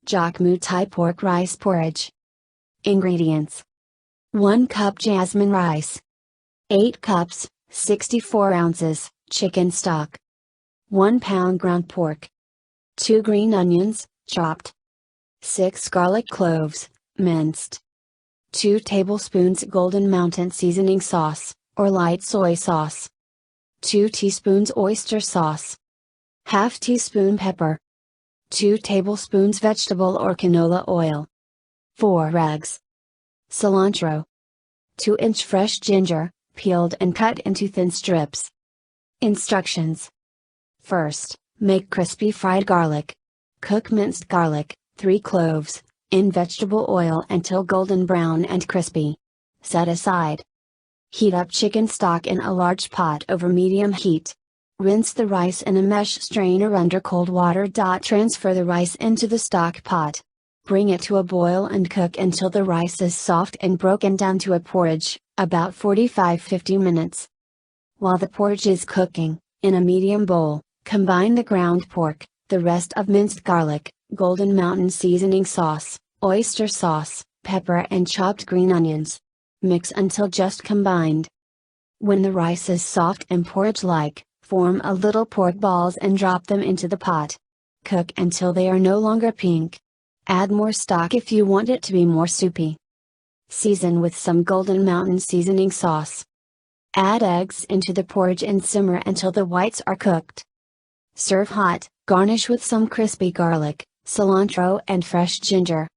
Johk Moo Thai pork rice porridge. Ingredients: 1 cup jasmine rice, 8 cups, 64 ounces, chicken stock, 1 pound ground pork, 2 green onions, chopped, 6 garlic cloves, minced, 2 tablespoons Golden Mountain seasoning sauce, or light soy sauce, 2 teaspoons oyster sauce, ½ teaspoon pepper, 2 tablespoons vegetable or canola oil, 4 rags cilantro, 2-inch fresh ginger, peeled and cut into thin strips. Instructions: First, make crispy fried garlic. Cook minced garlic, 3 cloves, in vegetable oil until golden brown and crispy. Set aside. Heat up chicken stock in a large pot over medium heat. Rinse the rice in a mesh strainer under cold water. Transfer the rice into the stock pot. Bring it to a boil and cook until the rice is soft and broken down to a porridge, about 45-50 minutes. While the porridge is cooking, in a medium bowl, combine the ground pork, the rest of minced garlic, Golden Mountain seasoning sauce, oyster sauce, pepper and chopped green onions. Mix until just combined. When the rice is soft and porridge-like, form a little pork balls and drop them into the pot. Cook until they are no longer pink. Add more stock if you want it to be more soupy. Season with some Golden Mountain seasoning sauce. Add eggs into the porridge and simmer until the whites are cooked. Serve hot. Garnish with some crispy garlic, cilantro and fresh ginger.